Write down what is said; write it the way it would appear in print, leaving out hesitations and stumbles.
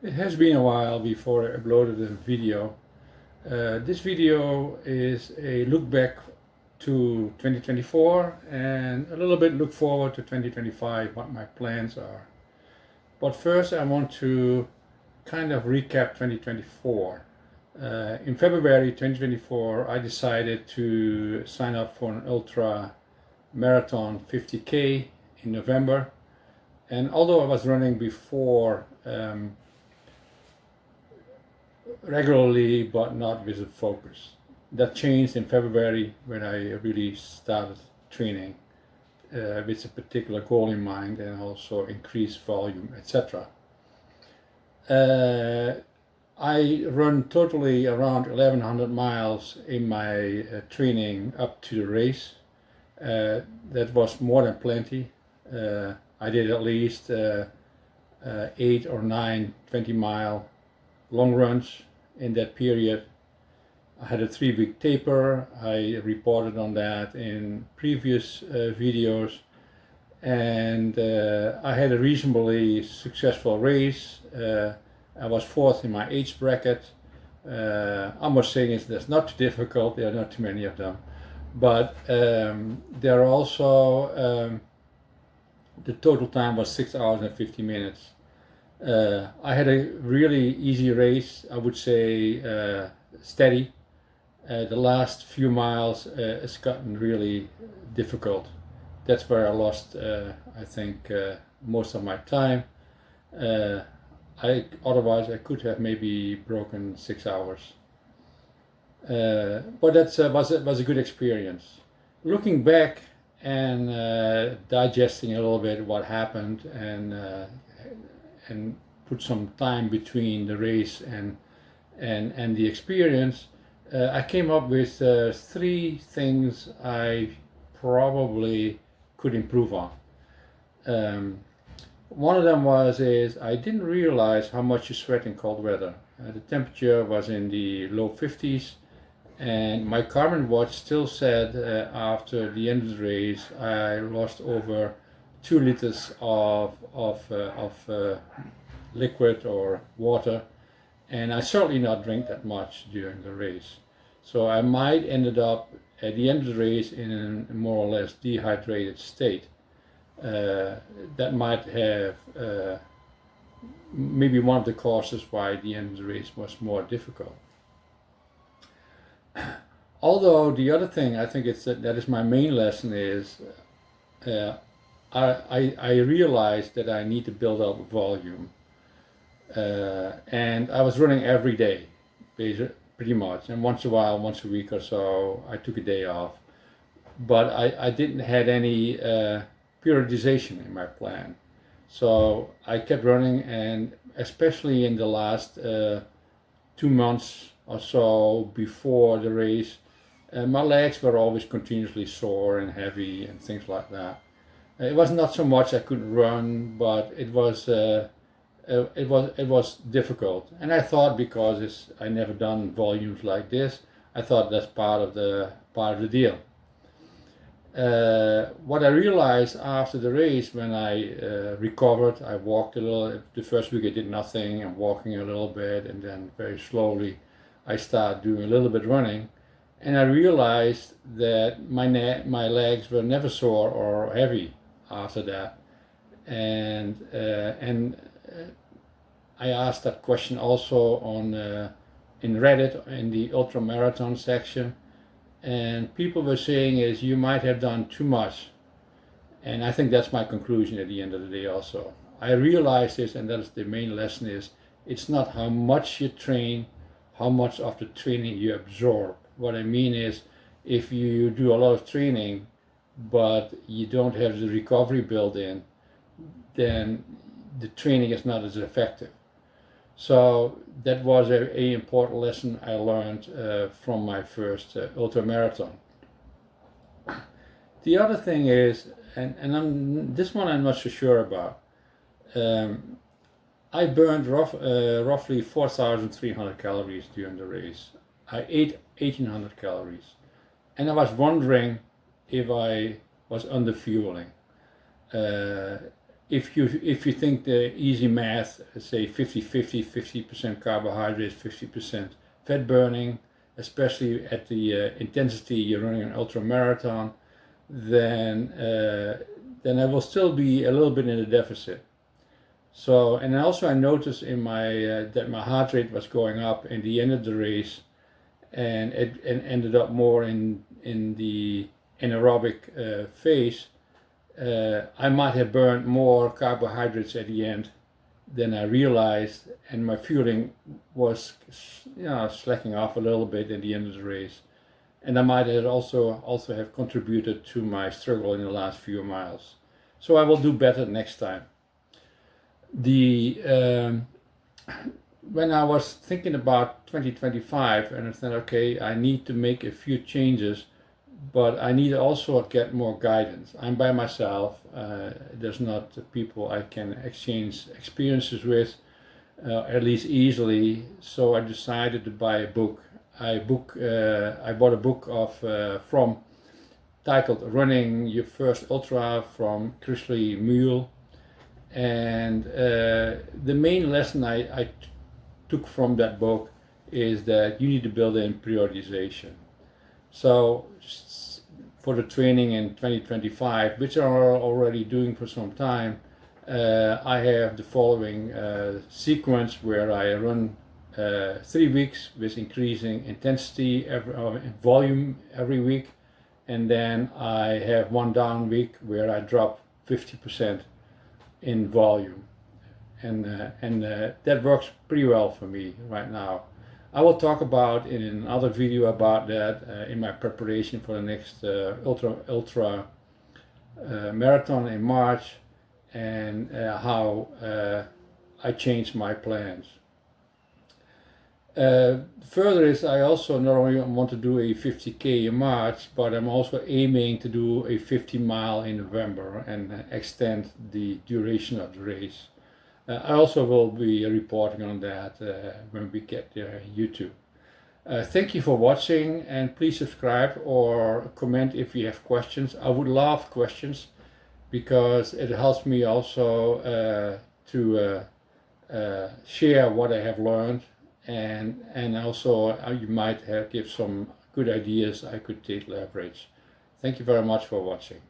It has been a while before I uploaded a video. This video is a look back to 2024 and a little bit look forward to 2025, what my plans are. But first I want to kind of recap 2024. In February 2024 I decided to sign up for an ultra marathon 50K in November. And although I was running before regularly but not with a focus. That changed in February when I really started training with a particular goal in mind and also increased volume, etc. I run totally around 1100 miles in my training up to the race. That was more than plenty. I did at least 8 or 9 20-mile long runs in that period. I had a 3-week taper. I reported on that in previous videos, and I had a reasonably successful race. I was fourth in my age bracket. I must say that's not too difficult. There are not too many of them, but there are also the total time was 6 hours and 50 minutes. I had a really easy race, I would say steady. The last few miles it's gotten really difficult. That's where I lost, I think, most of my time. Otherwise I could have maybe broken 6 hours. But that was a good experience. Looking back and digesting a little bit what happened and put some time between the race and the experience, I came up with 3 things I probably could improve on. One of them is I didn't realize how much you sweat in cold weather. The temperature was in the low 50s, and my Garmin watch still said after the end of the race I lost over 2 liters of liquid or water, and I certainly not drink that much during the race. So I might ended up at the end of the race in a more or less dehydrated state. That might have maybe one of the causes why the end of the race was more difficult. Although the other thing I think that is my main lesson is I realized that I need to build up volume. And I was running every day, pretty much. And once a while, once a week or so, I took a day off. But I didn't have any periodization in my plan. So I kept running, and especially in the last 2 months or so before the race, my legs were always continuously sore and heavy and things like that. It was not so much I couldn't run, but it was difficult. And I thought because I never done volumes like this, I thought that's part of the deal. What I realized after the race, when I recovered, I walked a little. The first week I did nothing and walking a little bit, and then very slowly I started doing a little bit running. And I realized that my legs were never sore or heavy after that. And I asked that question also on in Reddit in the ultra marathon section, and people were saying is you might have done too much. And I think that's my conclusion at the end of the day also. I realized this, and that is the main lesson, is it's not how much you train, how much of the training you absorb. What I mean is, if you do a lot of training but you don't have the recovery built in, then the training is not as effective. So that was a important lesson I learned from my first ultra marathon. The other thing is, and this one I'm not so sure about, I burned roughly 4,300 calories during the race. I ate 1,800 calories. And I was wondering if I was under fueling. if you think the easy math, say 50-50, 50% carbohydrates, 50% fat burning, especially at the intensity you're running an ultra marathon, then I will still be a little bit in a deficit. So, and also I noticed in my that my heart rate was going up in the end of the race, and it ended up more in the anaerobic phase. I might have burned more carbohydrates at the end than I realized, and my fueling was, slacking off a little bit at the end of the race, and I might have also have contributed to my struggle in the last few miles. So I will do better next time. When I was thinking about 2025, and I thought, okay, I need to make a few changes, but I need also get more guidance. I'm by myself. There's not people I can exchange experiences with, at least easily. So I decided to buy a book. I bought a book titled "Running Your First Ultra" from Chrisley Mule, and the main lesson I took from that book is that you need to build in prioritization. So for the training in 2025, which I'm already doing for some time, I have the following sequence where I run 3 weeks with increasing intensity, volume every week, and then I have one down week where I drop 50% in volume, and that works pretty well for me right now. I will talk about in another video about that in my preparation for the next ultra marathon in March, and how I changed my plans. Further is I also not only want to do a 50K in March, but I'm also aiming to do a 50 mile in November and extend the duration of the race. I also will be reporting on that when we get there on YouTube. Thank you for watching, and please subscribe or comment if you have questions. I would love questions because it helps me also to share what I have learned, and also you might give some good ideas I could take leverage. Thank you very much for watching.